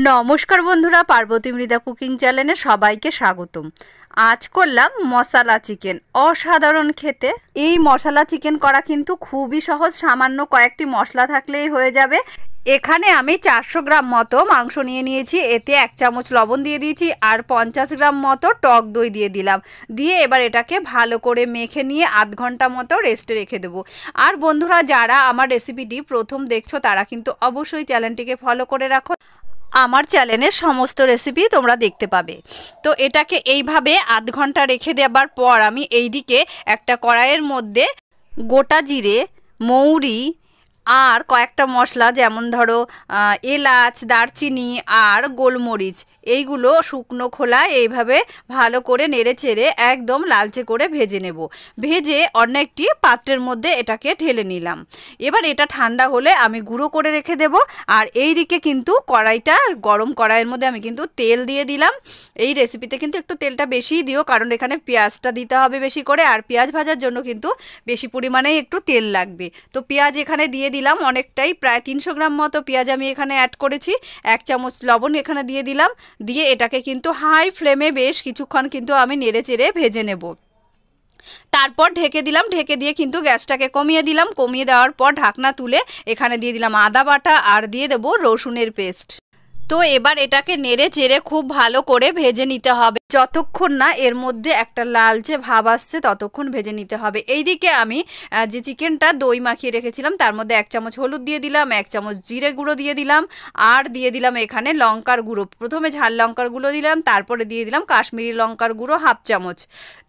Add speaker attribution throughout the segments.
Speaker 1: নমস্কার বন্ধুরা, পার্বতী মৃদা কুকিং চ্যানেলে সবাইকে স্বাগতম। আজ করলাম মশলা চিকেন, অসাধারণ খেতে। এই মশলা চিকেন করা কিন্তু খুবই সহজ, সামান্য কয়েকটি মশলা থাকলেই হয়ে যাবে। এখানে আমি 400 গ্রাম মতো মাংস নিয়ে নিয়েছি, এতে 1 চামচ লবণ দিয়ে দিয়েছি আর 50 গ্রাম মতো টক দই দিয়ে দিলাম। দিয়ে এবার এটাকে ভালো করে মেখে নিয়ে আধ ঘন্টা মতো রেস্টে রেখে দেবো। আর বন্ধুরা, যারা আমার রেসিপিটি প্রথম দেখছো তারা কিন্তু অবশ্যই চ্যানেলটিকে ফলো করে রাখো, আমার চ্যানেলের সমস্ত রেসিপি তোমরা দেখতে পাবে। তো এটাকে এইভাবে আধ ঘন্টা রেখে দেওয়ার পর আমি এইদিকে একটা কড়াইয়ের মধ্যে গোটা জিরে, মৌরি আর কয়েকটা মশলা যেমন ধরো এলাচ, দারচিনি আর গোলমরিচ, এইগুলো শুকনো খোলায় এইভাবে ভালো করে নেড়ে চেড়ে একদম লালচে করে ভেজে নেব। ভেজে অন্য একটি পাত্রের মধ্যে এটাকে ঢেলে নিলাম। এবার এটা ঠান্ডা হলে আমি গুঁড়ো করে রেখে দেব। আর এই দিকে কিন্তু কড়াইটা গরম, কড়াইয়ের মধ্যে আমি কিন্তু তেল দিয়ে দিলাম। এই রেসিপিতে কিন্তু একটু তেলটা বেশিই দিও, কারণ এখানে পেঁয়াজটা দিতে হবে বেশি করে, আর পেঁয়াজ ভাজার জন্য কিন্তু বেশি পরিমাণেই একটু তেল লাগবে। তো পেঁয়াজ এখানে দিয়ে দিলাম অনেকটাই, প্রায় 300 গ্রাম মতো পেঁয়াজ আমি এখানে অ্যাড করেছি। 1 চামচ লবণ এখানে দিয়ে দিলাম। দিয়ে এটাকে কিন্তু হাই ফ্লেমে বেশ কিছুক্ষণ কিন্তু আমি নেড়ে চেড়ে ভেজে নেব। তারপর ঢেকে দিলাম, ঢেকে দিয়ে কিন্তু গ্যাসটাকে কমিয়ে দিলাম। কমিয়ে দেওয়ার পর ঢাকনা তুলে এখানে দিয়ে দিলাম আদা বাটা আর দিয়ে দেবো রসুনের পেস্ট। তো এবার এটাকে নেড়ে চেড়ে খুব ভালো করে ভেজে নিতে হবে, যতক্ষণ না এর মধ্যে একটা লালচে ভাব আসছে ততক্ষণ ভেজে নিতে হবে। এইদিকে আমি যে চিকেনটা দই মাখিয়ে রেখেছিলাম তার মধ্যে 1 চামচ হলুদ দিয়ে দিলাম, 1 চামচ জিরে গুঁড়ো দিয়ে দিলাম, আর দিয়ে দিলাম এখানে লঙ্কার গুঁড়ো। প্রথমে ঝাল লঙ্কার গুঁড়ো দিলাম, তারপরে দিয়ে দিলাম কাশ্মীরি লঙ্কার গুঁড়ো 1/2 চামচ।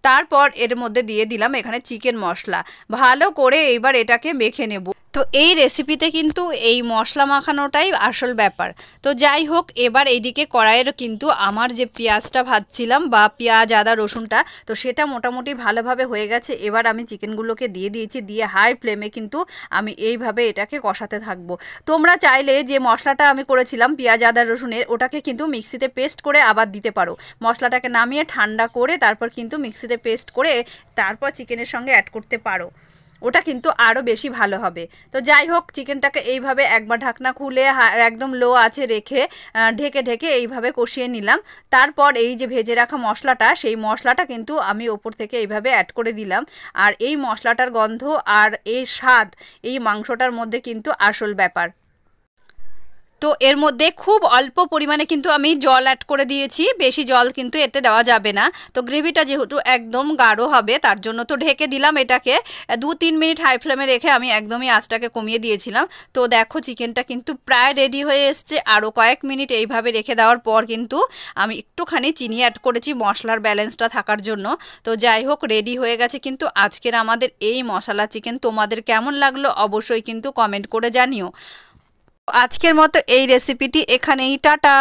Speaker 1: তারপর এর মধ্যে দিয়ে দিলাম এখানে চিকেন মশলা। ভালো করে এইবার এটাকে মেখে নেব। তো এই রেসিপিতে কিন্তু এই মশলা মাখানোটাই আসল ব্যাপার। তো যাই হোক, এবার এইদিকে কড়াইয়ের কিন্তু আমার যে পেঁয়াজটা ভাজছিলাম বা পেঁয়াজ আদা রসুনটা, তো সেটা মোটামুটি ভালোভাবে হয়ে গেছে। এবার আমি চিকেনগুলোকে দিয়ে দিয়েছি, দিয়ে হাই ফ্লেমে কিন্তু আমি এইভাবে এটাকে কষাতে থাকবো। তোমরা চাইলে যে মশলাটা আমি করেছিলাম পেঁয়াজ আদা রসুনের, ওটাকে কিন্তু মিক্সিতে পেস্ট করে আবার দিতে পারো। মশলাটাকে নামিয়ে ঠান্ডা করে তারপর কিন্তু মিক্সিতে পেস্ট করে তারপর চিকেনের সঙ্গে অ্যাড করতে পারো, ওটা কিন্তু আরও বেশি ভালো হবে। তো যাই হোক, চিকেনটাকে এইভাবে একবার ঢাকনা খুলে একদম লো আঁচে রেখে ঢেকে ঢেকে এইভাবে কষিয়ে নিলাম। তারপর এই যে ভেজে রাখা মশলাটা, সেই মশলাটা কিন্তু আমি ওপর থেকে এইভাবে অ্যাড করে দিলাম। আর এই মশলাটার গন্ধ আর এই স্বাদ এই মাংসটার মধ্যে কিন্তু আসল ব্যাপার। তো এর মধ্যে খুব অল্প পরিমাণে কিন্তু আমি জল অ্যাড করে দিয়েছি, বেশি জল কিন্তু এতে দেওয়া যাবে না। তো গ্রেভিটা যেহেতু একদম গাঢ় হবে তার জন্য তো ঢেকে দিলাম এটাকে। 2-3 মিনিট হাই ফ্লেমে রেখে আমি একদমই আঁচটাকে কমিয়ে দিয়েছিলাম। তো দেখো, চিকেনটা কিন্তু প্রায় রেডি হয়ে এসছে। আরও কয়েক মিনিট এইভাবে রেখে দেওয়ার পর কিন্তু আমি একটুখানি চিনি অ্যাড করেছি মশলার ব্যালেন্সটা থাকার জন্য। তো যাই হোক, রেডি হয়ে গেছে কিন্তু আজকের আমাদের এই মশলা চিকেন। তোমাদের কেমন লাগলো অবশ্যই কিন্তু কমেন্ট করে জানিও। আজকের মতো এই রেসিপিটি এখানেই, টাটা।